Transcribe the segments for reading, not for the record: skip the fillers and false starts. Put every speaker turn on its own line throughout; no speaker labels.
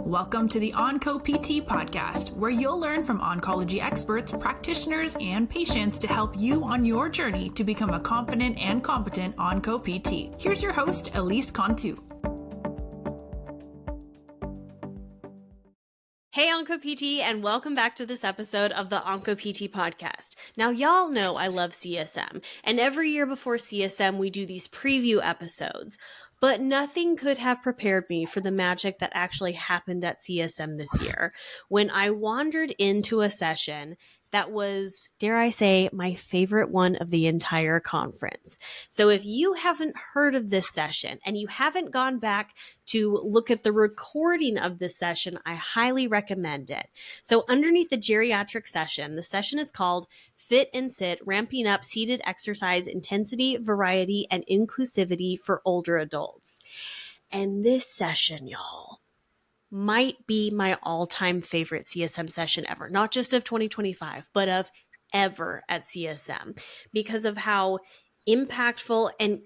Welcome to the Onco PT podcast, where you'll learn from oncology experts, practitioners, and patients to help you on your journey to become a confident and competent Onco PT. Here's your host, Elise Cantu.
Hey Onco PT, and welcome back to this episode of the Onco PT podcast. Now, y'all know I love CSM, and every year before CSM, we do these preview episodes. But nothing could have prepared me for the magic that actually happened at CSM this year when I wandered into a session that was, dare I say, my favorite one of the entire conference. So if you haven't heard of this session and you haven't gone back to look at the recording of this session, I highly recommend it. So underneath the geriatric session, the session is called Fit and Sit, Ramping Up Seated Exercise Intensity, Variety, and Inclusivity for Older Adults. And this session, y'all, might be my all-time favorite CSM session ever, not just of 2025, but of ever at CSM, because of how impactful and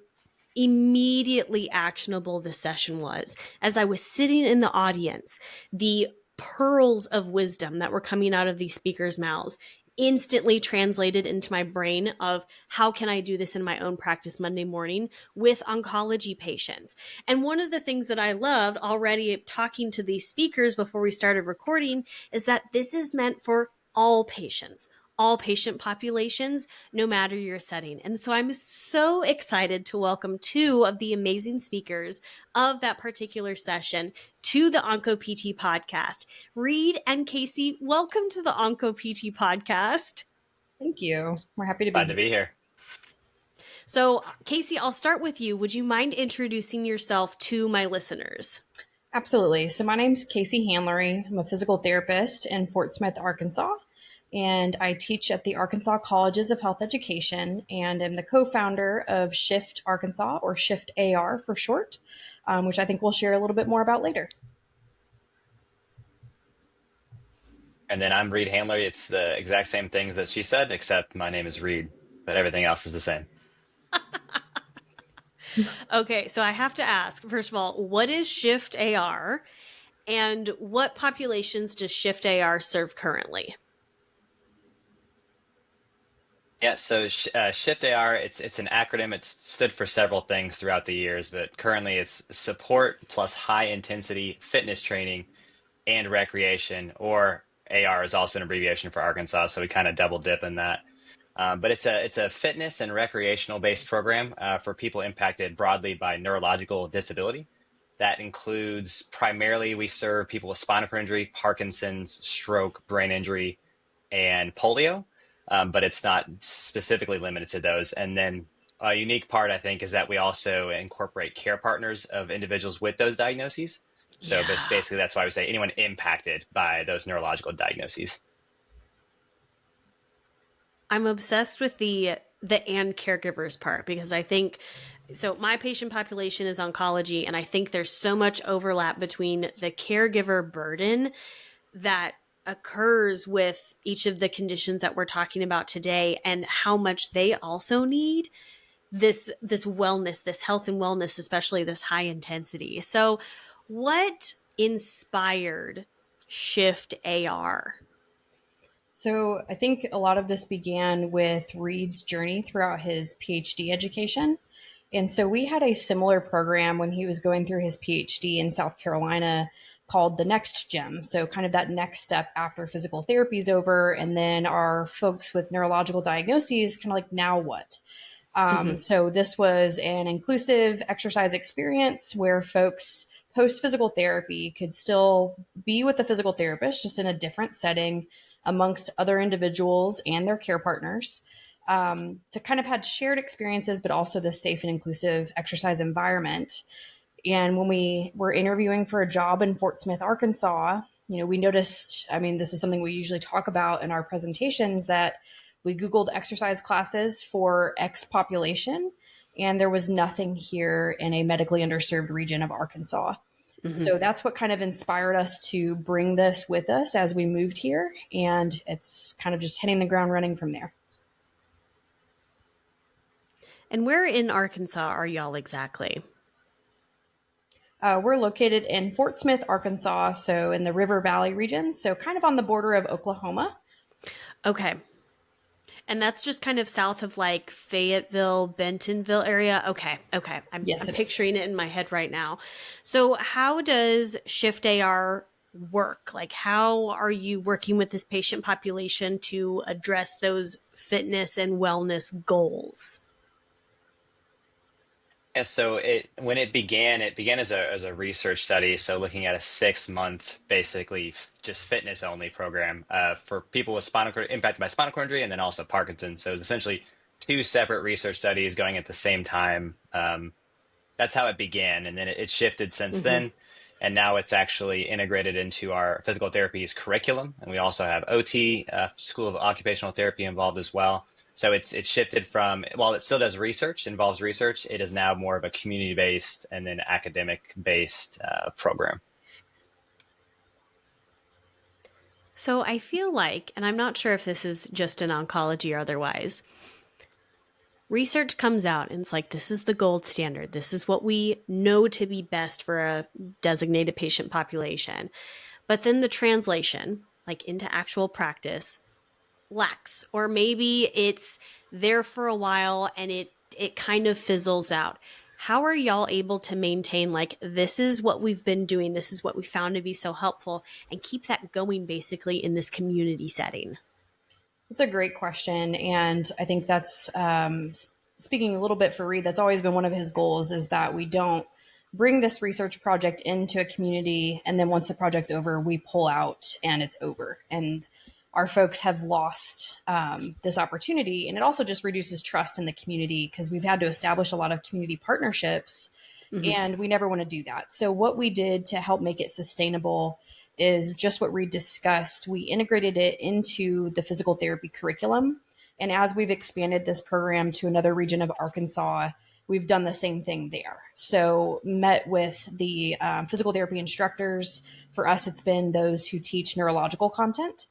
immediately actionable this session was. As I was sitting in the audience, the pearls of wisdom that were coming out of these speakers' mouths instantly translated into my brain of how can I do this in my own practice Monday morning with oncology patients. And one of the things that I loved already talking to these speakers before we started recording is that this is meant for all patients, all patient populations, no matter your setting. And so I'm so excited to welcome two of the amazing speakers of that particular session to the Onco PT podcast. Reed and Kaci, welcome to the Onco PT podcast.
Thank you. We're happy to be
Glad
here.
to be here.
So Kaci, I'll start with you. Would you mind introducing yourself to my listeners?
Absolutely. So my name's Kaci Handlery. I'm a physical therapist in Fort Smith, Arkansas, and I teach at the Arkansas Colleges of Health Education, and am the co-founder of Shift Arkansas, or Shift AR for short, which I think we'll share a little bit more about later.
And then I'm Reed Handlery. It's the exact same thing that she said, except my name is Reed, but everything else is the same.
Okay, so I have to ask, first of all, what is Shift AR, and what populations does Shift AR serve currently?
Yeah, so Shift AR, it's an acronym. It's stood for several things throughout the years, but currently it's support plus high intensity fitness training and recreation, or AR is also an abbreviation for Arkansas, so we kind of double dip in that. But it's a fitness and recreational based program for people impacted broadly by neurological disability. That includes primarily we serve people with spinal cord injury, Parkinson's, stroke, brain injury, and polio. But it's not specifically limited to those. And then a unique part, I think, is that we also incorporate care partners of individuals with those diagnoses. So basically, that's why we say anyone impacted by those neurological diagnoses.
I'm obsessed with the and caregivers part, because I think, so my patient population is oncology, and I think there's so much overlap between the caregiver burden that occurs with each of the conditions that we're talking about today, and how much they also need this wellness, this health and wellness, especially this high intensity. So what inspired Shift AR?
So I think a lot of this began with Reed's journey throughout his PhD education. And so we had a similar program when he was going through his PhD in South Carolina called the Next Gem. So kind of that next step after physical therapy is over. And then our folks with neurological diagnoses, kind of like, now what? So this was an inclusive exercise experience where folks post physical therapy could still be with the physical therapist, just in a different setting amongst other individuals and their care partners, to kind of had shared experiences, but also the safe and inclusive exercise environment. And when we were interviewing for a job in Fort Smith, Arkansas, we noticed, this is something we usually talk about in our presentations, that we Googled exercise classes for X population, and there was nothing here in a medically underserved region of Arkansas. So that's what kind of inspired us to bring this with us as we moved here. And it's kind of just hitting the ground running from there.
And where in Arkansas are y'all exactly?
We're located in Fort Smith, Arkansas, so in the River Valley region, so kind of on the border of Oklahoma.
Okay. And that's just kind of south of like Fayetteville, Bentonville area. Okay. Okay. I'm
Yes, it is.
picturing it in my head right now. So how does Shift AR work? Like how are you working with this patient population to address those fitness and wellness goals?
Yeah, so it began as a research study, so looking at a 6 month basically just fitness only program for people with impacted by spinal cord injury and then also Parkinson's. So it's essentially two separate research studies going at the same time. That's how it began, and then it shifted since
Mm-hmm.
then, and now it's actually integrated into our physical therapies curriculum, and we also have OT, School of Occupational Therapy, involved as well. So it's shifted from, while it still does research, involves research, it is now more of a community based and then academic based program.
So I feel like, and I'm not sure if this is just in oncology or otherwise, research comes out and it's like, this is the gold standard. This is what we know to be best for a designated patient population. But then the translation, like into actual practice, lacks. Or maybe it's there for a while and it kind of fizzles out. How are y'all able to maintain like, this is what we've been doing, this is what we found to be so helpful, and keep that going basically in this community setting?
It's a great question. And I think that's speaking a little bit for Reed, that's always been one of his goals is that we don't bring this research project into a community. And then once the project's over, we pull out and it's over. And our folks have lost this opportunity. And it also just reduces trust in the community because we've had to establish a lot of community partnerships
Mm-hmm.
and we never want to do that. So what we did to help make it sustainable is just what Reed discussed. We integrated it into the physical therapy curriculum. And as we've expanded this program to another region of Arkansas, we've done the same thing there. So met with the physical therapy instructors. For us, it's been those who teach neurological content.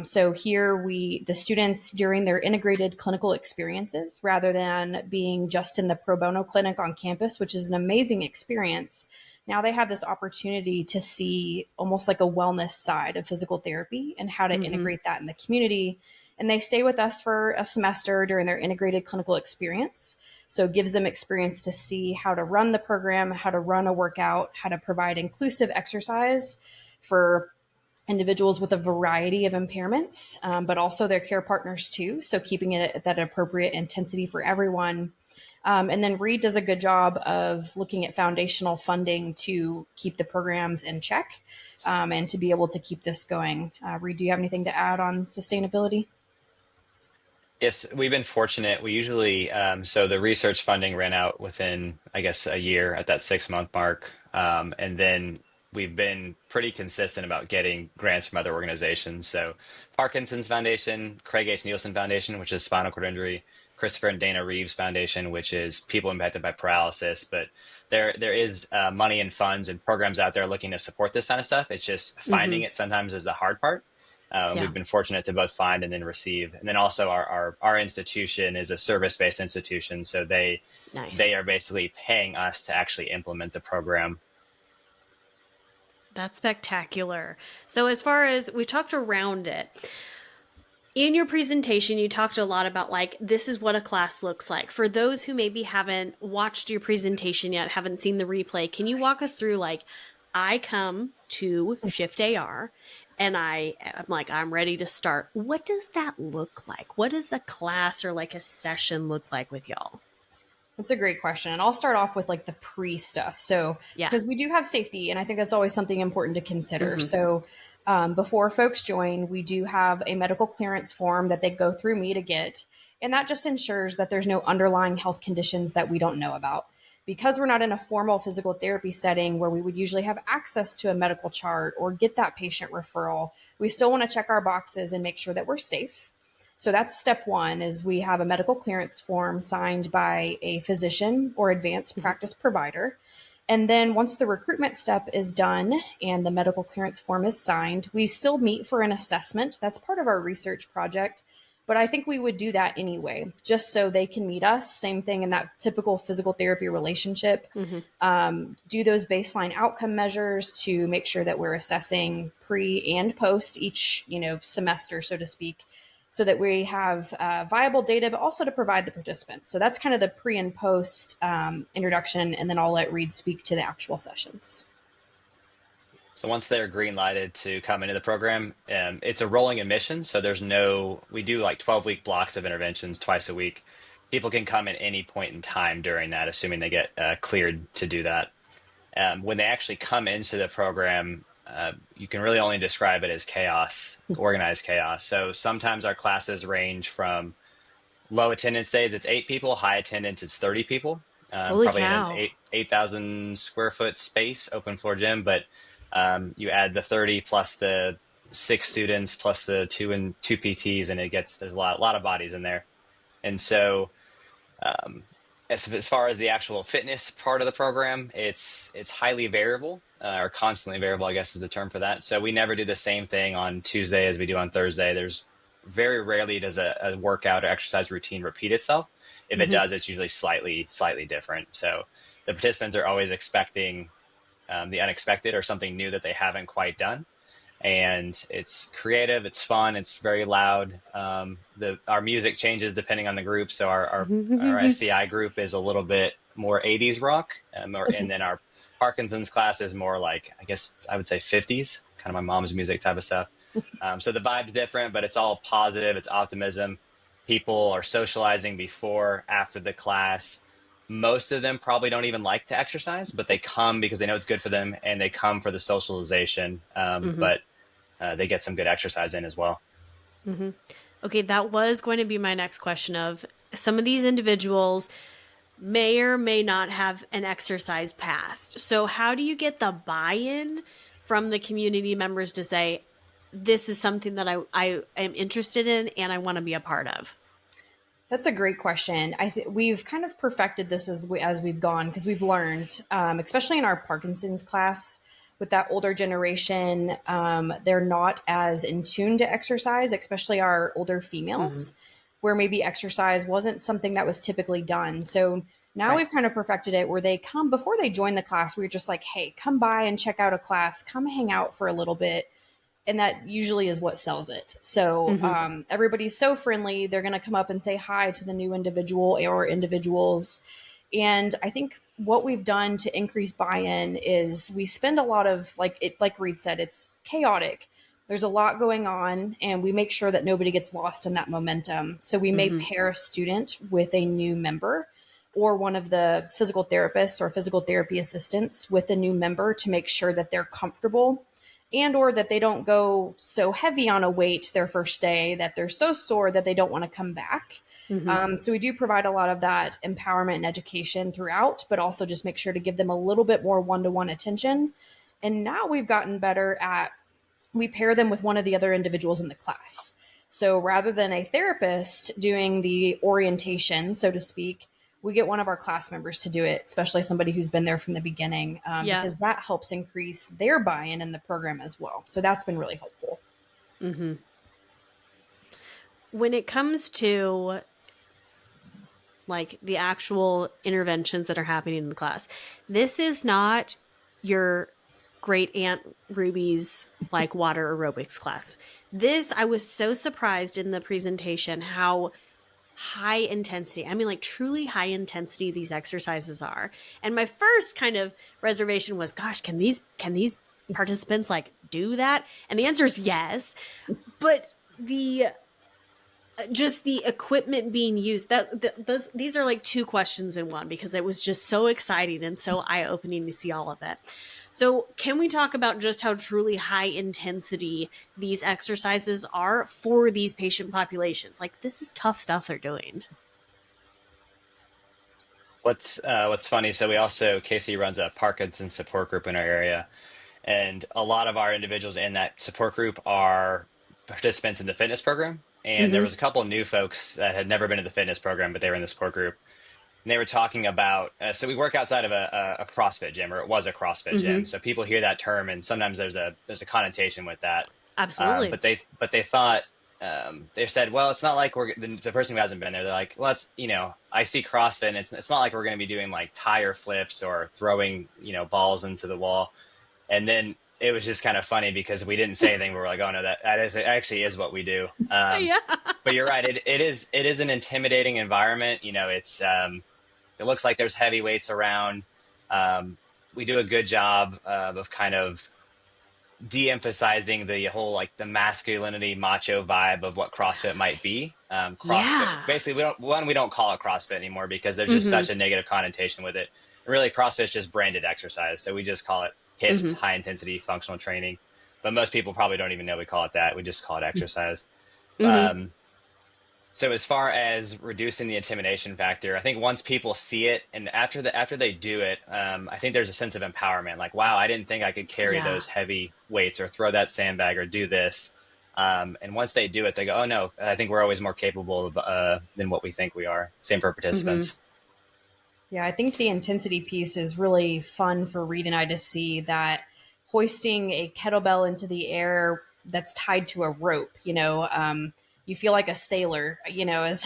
So here the students during their integrated clinical experiences, rather than being just in the pro bono clinic on campus, which is an amazing experience, now they have this opportunity to see almost like a wellness side of physical therapy and how to
Mm-hmm.
integrate that in the community. And they stay with us for a semester during their integrated clinical experience. So it gives them experience to see how to run the program, how to run a workout, how to provide inclusive exercise for individuals with a variety of impairments, but also their care partners too. So keeping it at that appropriate intensity for everyone. And then Reed does a good job of looking at foundational funding to keep the programs in check and to be able to keep this going. Reed, do you have anything to add on sustainability?
Yes, we've been fortunate. We usually, so the research funding ran out within, I guess, a year at that 6 month mark. And then we've been pretty consistent about getting grants from other organizations. So Parkinson's Foundation, Craig H. Nielsen Foundation, which is spinal cord injury, Christopher and Dana Reeves Foundation, which is people impacted by paralysis. But there is money and funds and programs out there looking to support this kind of stuff. It's just
Mm-hmm.
finding it sometimes is the hard part.
Yeah.
We've been fortunate to both find and then receive. And then also our institution is a service-based institution. So
Nice.
they are basically paying us to actually implement the program.
That's spectacular. So, as far as we've talked around it, in your presentation, you talked a lot about like, this is what a class looks like. For those who maybe haven't watched your presentation yet, haven't seen the replay, can you walk us through like, I come to Shift AR and I'm like, I'm ready to start. What does that look like? What does a class or like a session look like with y'all?
That's a great question. And I'll start off with like the pre stuff. So,
Yeah.
because we do have safety, and I think that's always something important to consider.
Mm-hmm.
So, before folks join, we do have a medical clearance form that they go through me to get. And that just ensures that there's no underlying health conditions that we don't know about. Because we're not in a formal physical therapy setting where we would usually have access to a medical chart or get that patient referral, we still want to check our boxes and make sure that we're safe. So that's step one is we have a medical clearance form signed by a physician or advanced
Mm-hmm.
practice provider. And then once the recruitment step is done and the medical clearance form is signed, we still meet for an assessment. That's part of our research project. But I think we would do that anyway, just so they can meet us. Same thing in that typical physical therapy relationship. Do those baseline outcome measures to make sure that we're assessing pre and post each, semester, so to speak, so that we have viable data, but also to provide the participants. So that's kind of the pre and post introduction, and then I'll let Reed speak to the actual sessions.
So once they're green lighted to come into the program, it's a rolling admission. So we do like 12-week blocks of interventions twice a week. People can come at any point in time during that, assuming they get cleared to do that. When they actually come into the program, you can really only describe it as chaos, organized chaos. So sometimes our classes range from low attendance days, it's 8 people, high attendance, it's 30 people.
Holy
Probably
cow.
in an 8,000 square foot space, open floor gym, but you add the 30 plus the 6 students plus the 2 PTs, and there's a lot of bodies in there. And so as far as the actual fitness part of the program, it's highly variable, or constantly variable, I guess is the term for that. So we never do the same thing on Tuesday as we do on Thursday. There's very rarely does a workout or exercise routine repeat itself. If it does, it's usually slightly different. So the participants are always expecting the unexpected or something new that they haven't quite done. And it's creative, it's fun, it's very loud. Our music changes depending on the group. So our SCI group is a little bit more 80s rock, and then our Parkinson's class is more like, I guess I would say 50s, kind of my mom's music type of stuff. So the vibe's different, but it's all positive, it's optimism. People are socializing before, after the class. Most of them probably don't even like to exercise, but they come because they know it's good for them, and they come for the socialization. But they get some good exercise in as well.
Okay, that was going to be my next question of some of these individuals may or may not have an exercise past. So how do you get the buy-in from the community members to say, this is something that I am interested in and I want to be a part of?
That's a great question. We've kind of perfected this as we've gone, because we've learned, especially in our Parkinson's class, with that older generation, they're not as in tune to exercise, especially our older females, where maybe exercise wasn't something that was typically done. So now we've kind of perfected it where they come before they join the class. We're just like, hey, come by and check out a class, come hang out for a little bit. And that usually is what sells it. So everybody's so friendly. They're going to come up and say hi to the new individual or individuals. And I think what we've done to increase buy-in is we spend a lot of, like Reed said, it's chaotic. There's a lot going on, and we make sure that nobody gets lost in that momentum. So we may pair a student with a new member, or one of the physical therapists or physical therapy assistants with a new member, to make sure that they're comfortable, and or that they don't go so heavy on a weight their first day that they're so sore that they don't want to come back. So we do provide a lot of that empowerment and education throughout, but also just make sure to give them a little bit more one-to-one attention. And now we've gotten better at, we pair them with one of the other individuals in the class. So rather than a therapist doing the orientation, so to speak, we get one of our class members to do it, especially somebody who's been there from the beginning, because that helps increase their buy-in in the program as well. So that's been really helpful.
When it comes to like the actual interventions that are happening in the class, this is not your great Aunt Ruby's like water aerobics class. I was so surprised in the presentation how high intensity, I mean like truly high intensity these exercises are. And my first kind of reservation was, gosh, can these participants like do that? And the answer is yes. But just the equipment being used, these are like two questions in one, because it was just so exciting and so eye-opening to see all of it. So can we talk about just how truly high intensity these exercises are for these patient populations? Like, this is tough stuff they're doing.
What's funny, so Kaci runs a Parkinson's support group in our area, and a lot of our individuals in that support group are participants in the fitness program. And there was a couple of new folks that had never been in the fitness program, but they were in the support group. And they were talking about, so we work outside of a CrossFit gym, or it was a CrossFit gym. So people hear that term, and sometimes there's a connotation with that.
Absolutely.
But they thought, they said, well, it's not like the person who hasn't been there. They're like, well, it's, I see CrossFit, and it's not like we're going to be doing like tire flips or throwing, balls into the wall. And then it was just kind of funny because we didn't say anything. We were like, oh no, that is actually is what we do.
Yeah.
But you're right. It is an intimidating environment. It looks like there's heavy weights around. We do a good job of kind of de-emphasizing the whole like the masculinity macho vibe of what CrossFit might be. CrossFit,
Yeah.
basically, we don't call it CrossFit anymore because there's just such a negative connotation with it. Really, CrossFit is just branded exercise, so we just call it HIIT, high intensity functional training. But most people probably don't even know we call it that. We just call it exercise. So as far as reducing the intimidation factor, I think once people see it and after they do it, I think there's a sense of empowerment. Like, wow, I didn't think I could carry those heavy weights or throw that sandbag or do this. And once they do it, they go, oh no, I think we're always more capable of, than what we think we are. Same for participants.
Yeah, I think the intensity piece is really fun for Reed and I to see, that hoisting a kettlebell into the air that's tied to a rope, you feel like a sailor,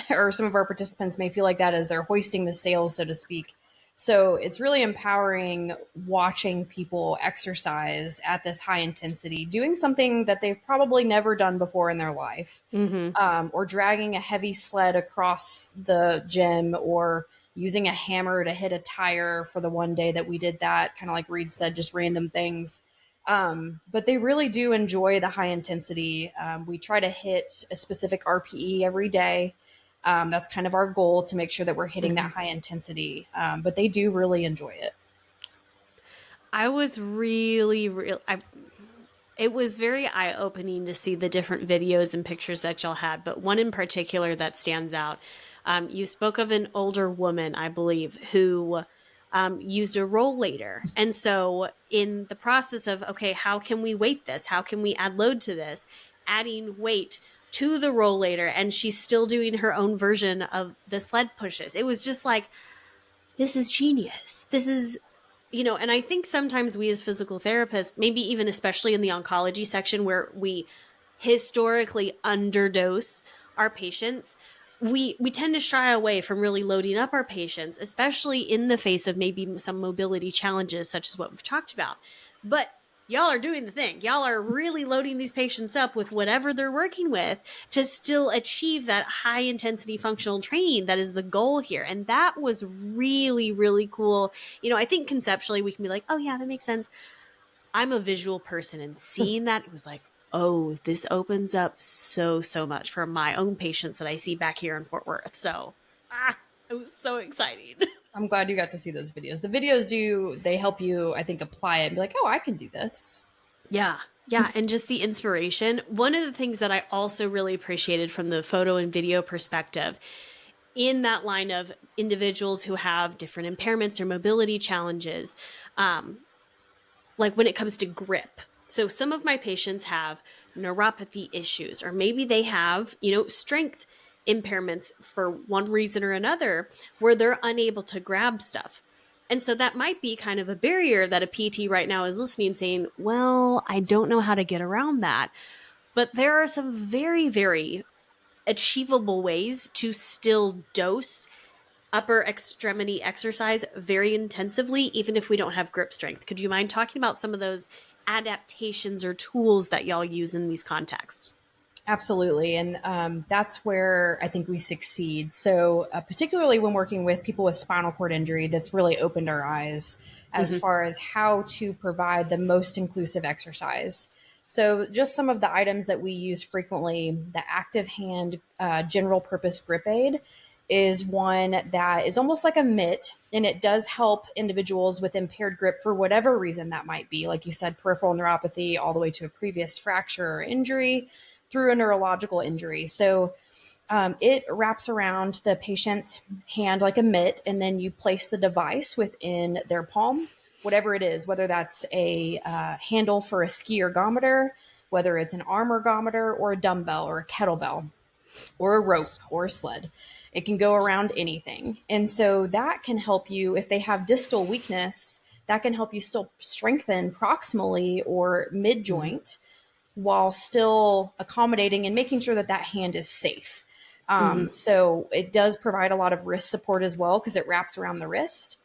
or some of our participants may feel like that as they're hoisting the sails, so to speak. So it's really empowering watching people exercise at this high intensity, doing something that they've probably never done before in their life, or dragging a heavy sled across the gym, or using a hammer to hit a tire for the one day that we did that, kind of like Reed said, just random things. But they really do enjoy the high intensity. We try to hit a specific RPE every day. That's kind of our goal, to make sure that we're hitting that high intensity. But they do really enjoy it.
I was it was very eye-opening to see the different videos and pictures that y'all had, but one in particular that stands out. You spoke of an older woman, I believe, who used a rollator. And so in the process of, okay, how can we weight this? How can we add load to this? Adding weight to the rollator, and she's still doing her own version of the sled pushes. It was just like, this is genius. This is, and I think sometimes we as physical therapists, maybe even especially in the oncology section where we historically underdose our patients, we tend to shy away from really loading up our patients, especially in the face of maybe some mobility challenges, such as what we've talked about. But y'all are doing the thing. Y'all are really loading these patients up with whatever they're working with to still achieve that high intensity functional training that is the goal here. And that was really, really cool. I think conceptually we can be like, oh yeah, that makes sense. I'm a visual person, and seeing that, it was like, oh, this opens up so much for my own patients that I see back here in Fort Worth. So it was so exciting.
I'm glad you got to see those videos. The videos they help you, I think, apply it and be like, oh, I can do this.
Yeah. Yeah. And just the inspiration. One of the things that I also really appreciated from the photo and video perspective, in that line of individuals who have different impairments or mobility challenges, like when it comes to grip. So some of my patients have neuropathy issues, or maybe they have, strength impairments for one reason or another, where they're unable to grab stuff. And so that might be kind of a barrier that a PT right now is listening, saying, well, I don't know how to get around that. But there are some very, very achievable ways to still dose upper extremity exercise very intensively, even if we don't have grip strength. Could you mind talking about some of those adaptations or tools that y'all use in these contexts?
Absolutely. And that's where I think we succeed. So particularly when working with people with spinal cord injury, that's really opened our eyes as far as how to provide the most inclusive exercise. So just some of the items that we use frequently, the active hand general purpose grip aid is one that is almost like a mitt, and it does help individuals with impaired grip for whatever reason that might be. Like you said, peripheral neuropathy, all the way to a previous fracture or injury, through a neurological injury. So it wraps around the patient's hand like a mitt, and then you place the device within their palm, whatever it is, whether that's a handle for a ski ergometer, whether it's an arm ergometer, or a dumbbell or a kettlebell or a rope or a sled. It can go around anything. And so that can help you, if they have distal weakness, that can help you still strengthen proximally or mid joint. while still accommodating and making sure that that hand is safe.
Mm-hmm.
So it does provide a lot of wrist support as well because it wraps around the wrist.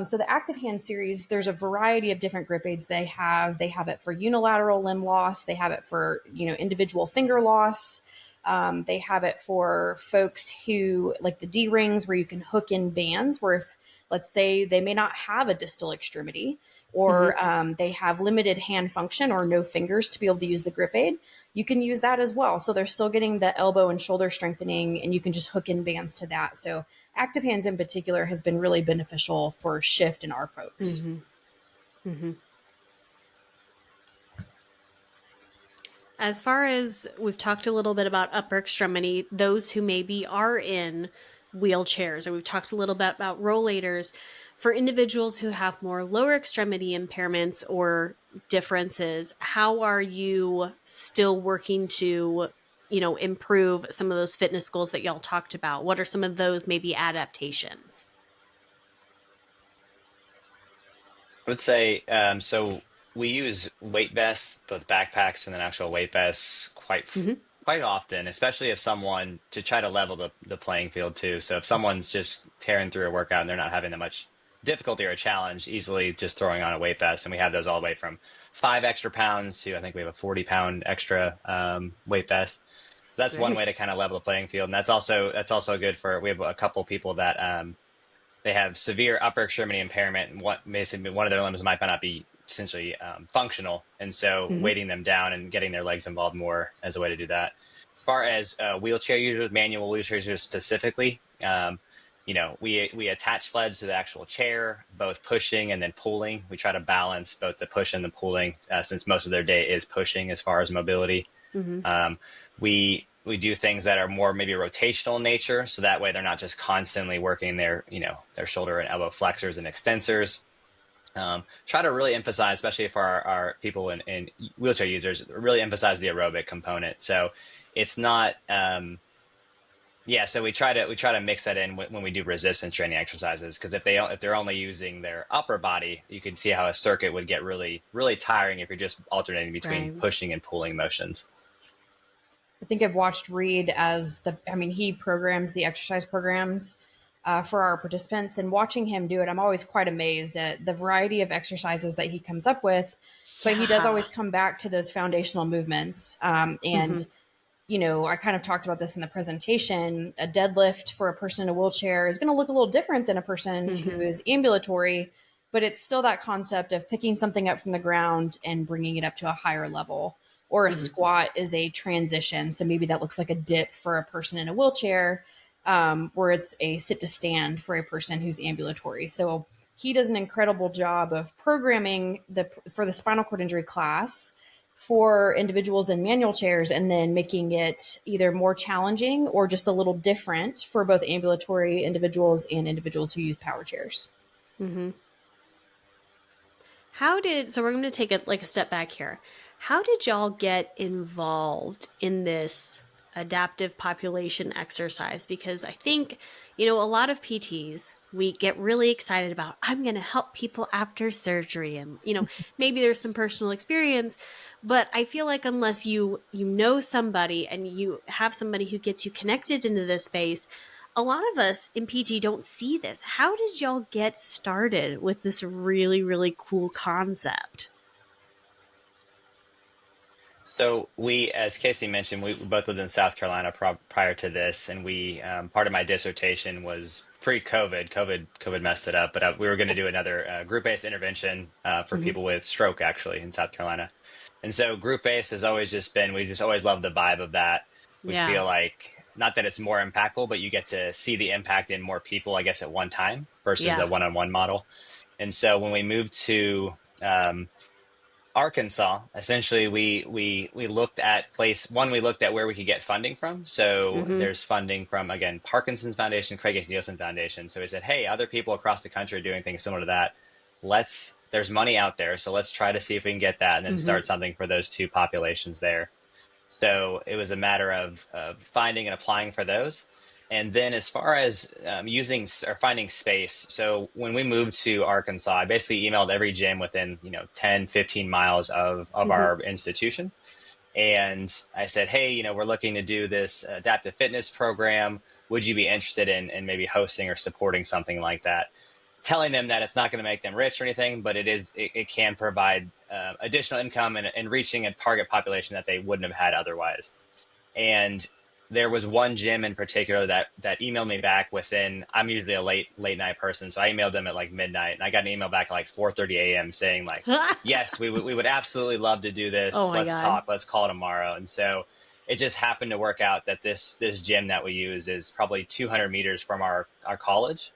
So the Active Hand series, there's a variety of different grip aids they have. They have it for unilateral limb loss. They have it for, individual finger loss. They have it for folks who like the D rings where you can hook in bands where if, let's say, they may not have a distal extremity or they have limited hand function or no fingers to be able to use the grip aid, you can use that as well. So they're still getting the elbow and shoulder strengthening and you can just hook in bands to that. So Active Hands in particular has been really beneficial for Shift and our folks.
Mm-hmm. Mm-hmm. As far as we've talked a little bit about upper extremity, those who maybe are in wheelchairs, or we've talked a little bit about rollators, for individuals who have more lower extremity impairments or differences, how are you still working to, improve some of those fitness goals that y'all talked about? What are some of those maybe adaptations?
I would say, so we use weight vests, both backpacks and then actual weight vests
Mm-hmm.
quite often, especially if someone to try to level the playing field too. So if someone's just tearing through a workout and they're not having that much difficulty or a challenge, easily just throwing on a weight vest. And we have those all the way from 5 extra pounds to I think we have a 40-pound extra weight vest. So that's one
Great.
way to kind of level the playing field. And that's also good for, we have a couple people that they have severe upper extremity impairment, and basically one of their limbs might not be essentially functional, and so
Mm-hmm.
weighting them down and getting their legs involved more as a way to do that. As far as wheelchair users, manual wheelchair users specifically, we attach sleds to the actual chair, both pushing and then pulling. We try to balance both the push and the pulling, since most of their day is pushing as far as mobility.
Mm-hmm.
We do things that are more maybe rotational in nature, so that way they're not just constantly working their shoulder and elbow flexors and extensors. Try to really emphasize, especially for our people in wheelchair users, really emphasize the aerobic component. So it's not so we try to mix that in when we do resistance training exercises, because if they're only using their upper body, you can see how a circuit would get really really tiring if you're just alternating between
Right.
pushing and pulling motions.
I think I've watched Reed he programs the exercise programs for our participants, and watching him do it, I'm always quite amazed at the variety of exercises that he comes up with. But he does always come back to those foundational movements. And I kind of talked about this in the presentation. A deadlift for a person in a wheelchair is going to look a little different than a person who is ambulatory, but it's still that concept of picking something up from the ground and bringing it up to a higher level. Or a squat is a transition. So maybe that looks like a dip for a person in a wheelchair, where it's a sit to stand for a person who's ambulatory. So he does an incredible job of programming for the spinal cord injury class for individuals in manual chairs, and then making it either more challenging or just a little different for both ambulatory individuals and individuals who use power chairs.
Mm-hmm. So we're going to take a step back here. How did y'all get involved in this adaptive population exercise? Because I think, a lot of PTs, we get really excited about, I'm going to help people after surgery. And, maybe there's some personal experience, but I feel like unless you know somebody and you have somebody who gets you connected into this space, a lot of us in PT don't see this. How did y'all get started with this really, really cool concept?
So we, as Kaci mentioned, we both lived in South Carolina prior to this, and we part of my dissertation was pre-COVID. COVID messed it up, but we were going to do another group-based intervention for people with stroke, actually, in South Carolina. And so group-based has always just been, we just always loved the vibe of that. We
Yeah.
feel like, not that it's more impactful, but you get to see the impact in more people, I guess, at one time versus the one-on-one model. And so when we moved to Arkansas, essentially we looked at we looked at where we could get funding from. So there's funding from, again, Parkinson's Foundation, Craig H. Nielsen Foundation. So we said, hey, other people across the country are doing things similar to that. There's money out there, so let's try to see if we can get that and then start something for those two populations there. So it was a matter of finding and applying for those. And then as far as using or finding space, so when we moved to Arkansas, I basically emailed every gym within 10, 15 miles of our institution. And I said, hey, we're looking to do this adaptive fitness program. Would you be interested in maybe hosting or supporting something like that? Telling them that it's not going to make them rich or anything, but it can provide additional income and reaching a target population that they wouldn't have had otherwise. And there was one gym in particular that emailed me back within. I'm usually a late night person, so I emailed them at like midnight, and I got an email back at like 4:30 a.m. saying like, yes, we would absolutely love to do
Oh
this.
my
Let's
God.
talk. Let's call tomorrow. And so it just happened to work out that this gym that we use is probably 200 meters from our college.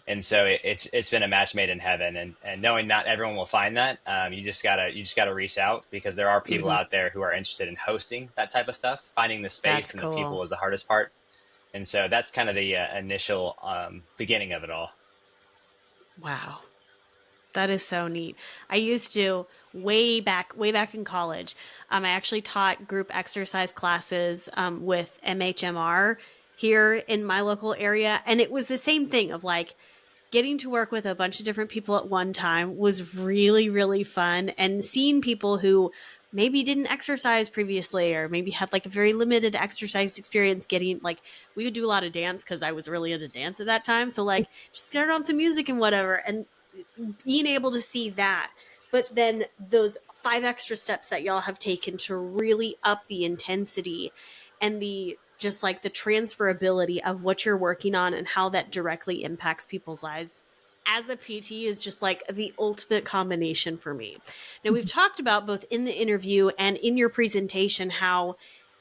And so it's been a match made in heaven, and knowing not everyone will find that, you just gotta reach out, because there are people
Hmm.
out there who are interested in hosting that type of stuff. Finding the
That's
space and the
cool.
people is the hardest part, and so that's kind of the initial beginning of it all.
Wow. That is so neat. I used to way back in college. I actually taught group exercise classes with MHMR here in my local area, and it was the same thing of like getting to work with a bunch of different people at one time was really, really fun. And seeing people who maybe didn't exercise previously or maybe had like a very limited exercise experience getting like, we would do a lot of dance because I was really into dance at that time. So like just turn on some music and whatever. And being able to see that, but then those 5 extra steps that y'all have taken to really up the intensity and the just like the transferability of what you're working on and how that directly impacts people's lives as a PT is just like the ultimate combination for me. Now, we've talked about both in the interview and in your presentation how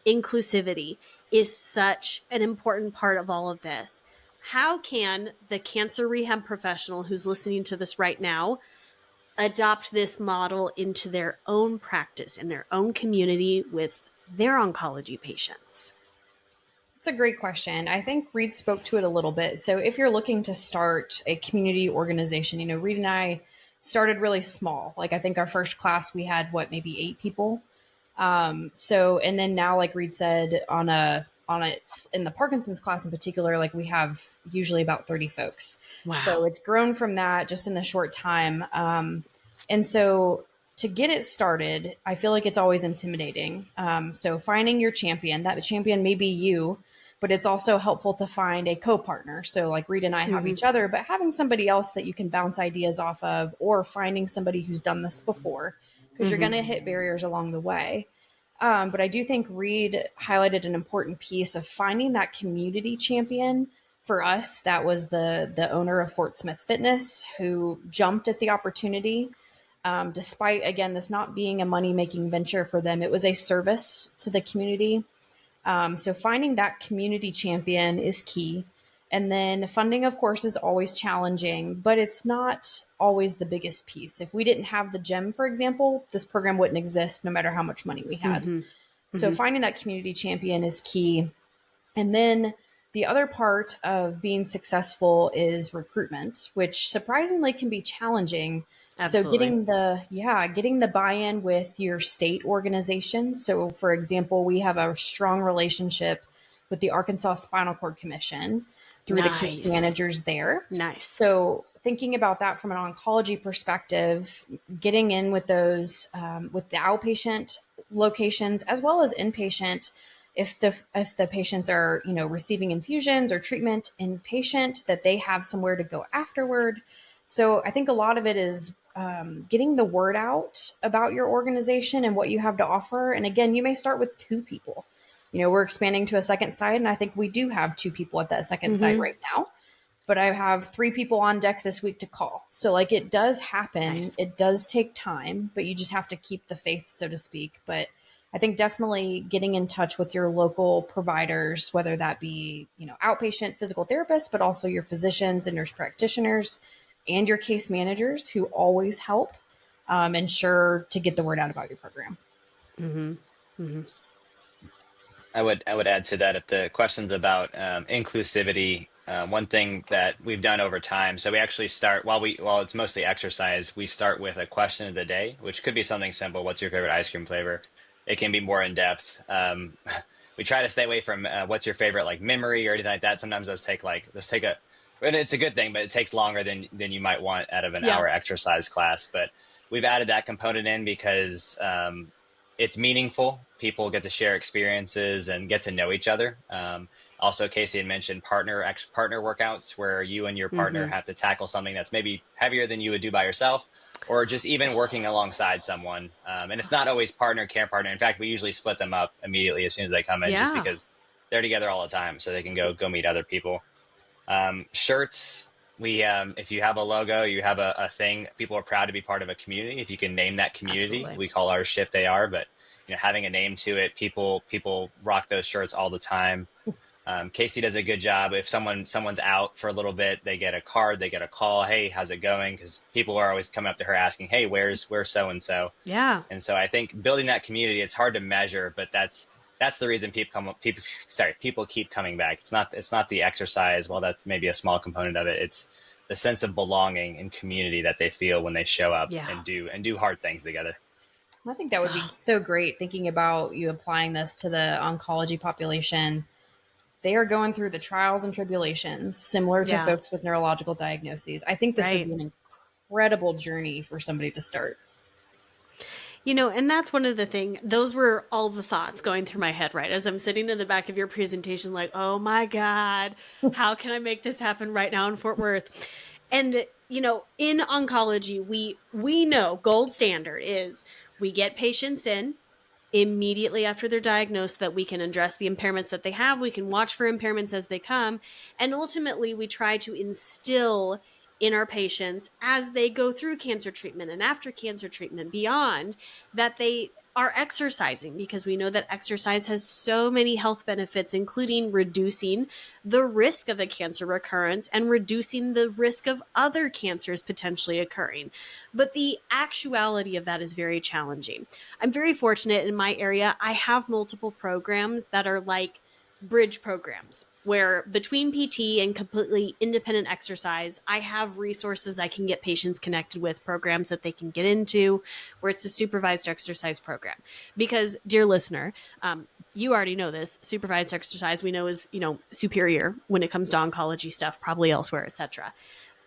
inclusivity is such an important part of all of this. How can the cancer rehab professional who's listening to this right now adopt this model into their own practice in their own community with their oncology patients?
It's a great question. I think Reed spoke to it a little bit. So, if you're looking to start a community organization, Reed and I started really small. Like, I think our first class we had maybe 8 people. So, and then now, like Reed said, in the Parkinson's class in particular, like we have usually about 30 folks.
Wow.
So it's grown from that just in a short time. And so to get it started, I feel like it's always intimidating. So finding your champion, that champion may be you, but it's also helpful to find a co-partner. So like Reed and I have each other, but having somebody else that you can bounce ideas off of, or finding somebody who's done this before, because you're going to hit barriers along the way. But I do think Reed highlighted an important piece of finding that community champion. For us, that was the owner of Fort Smith Fitness, who jumped at the opportunity. Despite, again, this not being a money-making venture for them, it was a service to the community. So finding that community champion is key. And then funding, of course, is always challenging, but it's not always the biggest piece. If we didn't have the gym, for example, this program wouldn't exist no matter how much money we had. So finding that community champion is key. And then the other part of being successful is recruitment, which surprisingly can be challenging.
Absolutely.
So getting the buy-in with your state organizations. So for example, we have a strong relationship with the Arkansas Spinal Cord Commission through the case managers there.
Nice.
So thinking about that from an oncology perspective, getting in with those with the outpatient locations as well as inpatient, if the patients are receiving infusions or treatment inpatient, that they have somewhere to go afterward. So I think a lot of it is getting the word out about your organization and what you have to offer. And again, you may start with 2 people. We're expanding to a second site, and I think we do have 2 people at that second site right now. But I have 3 people on deck this week to call. So like it does happen.
Nice.
It does take time, but you just have to keep the faith, so to speak. But I think definitely getting in touch with your local providers, whether that be, outpatient physical therapists, but also your physicians and nurse practitioners and your case managers, who always help ensure to get the word out about your program.
I would add to that, if the questions about inclusivity, one thing that we've done over time. So we actually start while it's mostly exercise. We start with a question of the day, which could be something simple. What's your favorite ice cream flavor? It can be more in depth. We try to stay away from what's your favorite like memory or anything like that. Sometimes those take and it's a good thing, but it takes longer than you might want out of an hour exercise class. But we've added that component in because it's meaningful. People get to share experiences and get to know each other. Also, Kaci had mentioned partner workouts where you and your partner
Mm-hmm.
have to tackle something that's maybe heavier than you would do by yourself, or just even working alongside someone. And it's not always care partner. In fact, we usually split them up immediately as soon as they come in, just
Yeah.
because they're together all the time, so they can go meet other people. Shirts. We if you have a logo, you have a thing. People are proud to be part of a community. If you can name that community,
Absolutely.
we call ours Shift AR. But having a name to it, people rock those shirts all the time. Kaci does a good job. If someone's out for a little bit, they get a card, they get a call. Hey, how's it going? Because people are always coming up to her asking, "Hey, where's so and so?"
Yeah.
And so I think building that community, it's hard to measure, but that's the reason people keep coming back. It's not the exercise. Well, that's maybe a small component of it. It's the sense of belonging and community that they feel when they show up
Yeah.
and do hard things together.
I think that would be so great thinking about you applying this to the oncology population. They are going through the trials and tribulations similar to
Yeah.
folks with neurological diagnoses. I think this would
Right.
be an incredible journey for somebody to start.
And that's one of the things, those were all the thoughts going through my head, right? As I'm sitting in the back of your presentation, like, oh my God, how can I make this happen right now in Fort Worth? And, in oncology, we know gold standard is we get patients in immediately after they're diagnosed that we can address the impairments that they have. We can watch for impairments as they come. And ultimately, we try to instill in our patients as they go through cancer treatment and after cancer treatment beyond that they are exercising, because we know that exercise has so many health benefits, including reducing the risk of a cancer recurrence and reducing the risk of other cancers potentially occurring. But the actuality of that is very challenging. I'm very fortunate in my area. I have multiple programs that are like bridge programs where between PT and completely independent exercise, I have resources I can get patients connected with, programs that they can get into where it's a supervised exercise program. Because, dear listener, you already know this, supervised exercise we know is, superior when it comes to oncology stuff, probably elsewhere, etc.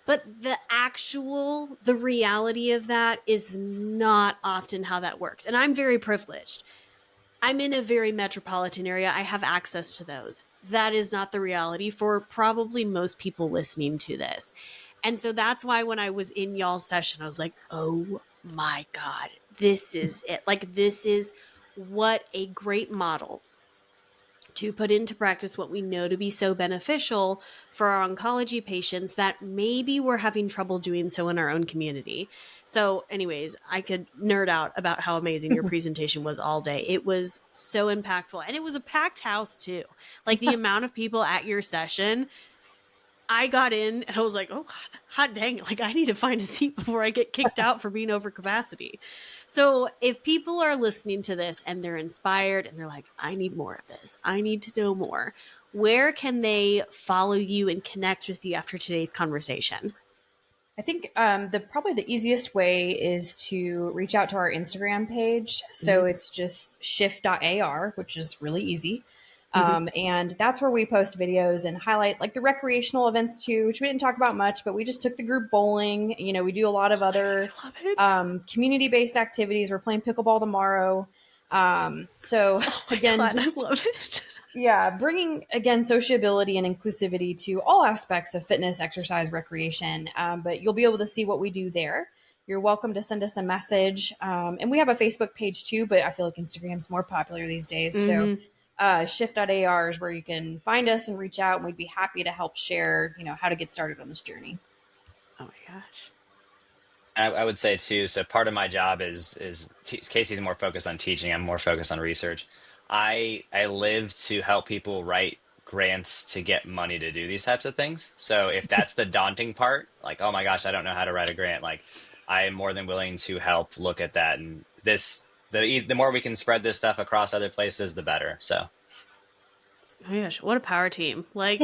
But the reality of that is not often how that works. And I'm very privileged. I'm in a very metropolitan area. I have access to those. That is not the reality for probably most people listening to this. And so that's why when I was in y'all's session, I was like, oh my God, this is it. Like, this is what a great model to put into practice what we know to be so beneficial for our oncology patients that maybe we're having trouble doing so in our own community. So anyways, I could nerd out about how amazing your presentation was all day. It was so impactful, and it was a packed house too. Like, the amount of people at your session, I got in and I was like, oh, hot dang, like, I need to find a seat before I get kicked out for being over capacity. So if people are listening to this and they're inspired and they're like, I need more of this, I need to know more, where can they follow you and connect with you after today's conversation?
I think probably the easiest way is to reach out to our Instagram page. So
Mm-hmm.
it's just shift.ar, which is really easy.
Mm-hmm.
And that's where we post videos and highlight like the recreational events too, which we didn't talk about much, but we just took the group bowling. We do a lot of other
I love it.
community-based activities. We're playing pickleball tomorrow. So
Oh my
again,
God, I
just
love it.
yeah, bringing again sociability and inclusivity to all aspects of fitness, exercise, recreation. But you'll be able to see what we do there. You're welcome to send us a message. And we have a Facebook page too, but I feel like Instagram's more popular these days. So
Mm-hmm.
shift.ar is where you can find us and reach out, and we'd be happy to help share, how to get started on this journey.
Oh my gosh.
I would say too. So part of my job is Kaci's more focused on teaching. I'm more focused on research. I live to help people write grants to get money to do these types of things. So if that's the daunting part, like, oh my gosh, I don't know how to write a grant, like, I am more than willing to help look at that. And the more we can spread this stuff across other places, the better. So.
Oh my gosh, what a power team. Like,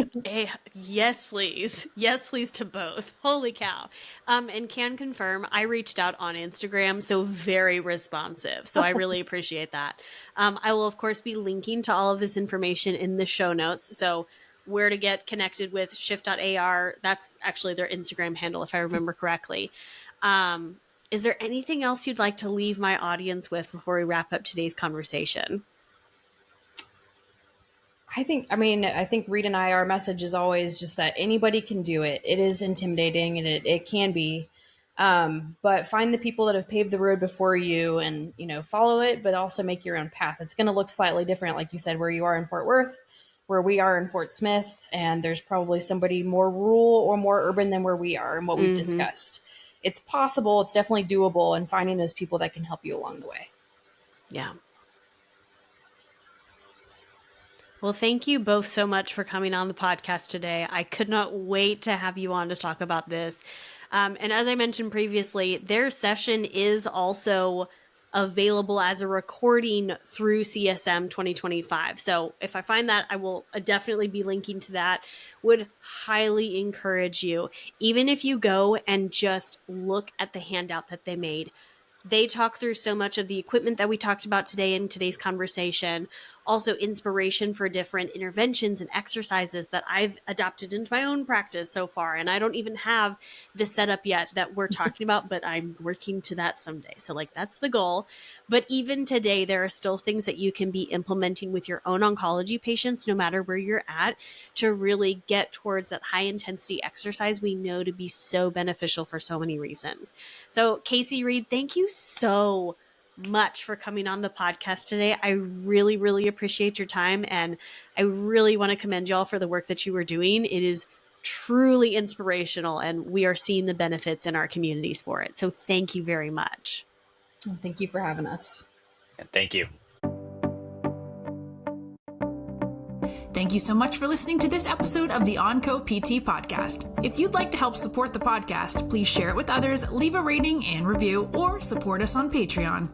yes, please. Yes, please to both. Holy cow. And can confirm, I reached out on Instagram, so very responsive. So I really appreciate that. I will, of course, be linking to all of this information in the show notes. So where to get connected with shift.ar, that's actually their Instagram handle, if I remember correctly. is there anything else you'd like to leave my audience with before we wrap up today's conversation?
I think Reed and I, our message is always just that anybody can do it. It is intimidating, and it can be. But find the people that have paved the road before you and, follow it, but also make your own path. It's going to look slightly different, like you said, where you are in Fort Worth, where we are in Fort Smith, and there's probably somebody more rural or more urban than where we are and what we've discussed. It's possible. It's definitely doable, and finding those people that can help you along the way.
Yeah. Well, thank you both so much for coming on the podcast today. I could not wait to have you on to talk about this. And as I mentioned previously, their session is also available as a recording through CSM 2025. So if I find that, I will definitely be linking to that. Would highly encourage you, even if you go and just look at the handout that they made. They talk through so much of the equipment that we talked about today in today's conversation, also inspiration for different interventions and exercises that I've adopted into my own practice so far. And I don't even have the setup yet that we're talking about, but I'm working to that someday. So that's the goal. But even today, there are still things that you can be implementing with your own oncology patients, no matter where you're at, to really get towards that high intensity exercise we know to be so beneficial for so many reasons. So Kaci, Reed, thank you so much for coming on the podcast today. I really, really appreciate your time, and I really want to commend y'all for the work that you are doing. It is truly inspirational, and we are seeing the benefits in our communities for it. So thank you very much.
Thank you for having us.
Thank you.
Thank you so much for listening to this episode of the Onco PT podcast. If you'd like to help support the podcast, please share it with others, leave a rating and review, or support us on Patreon.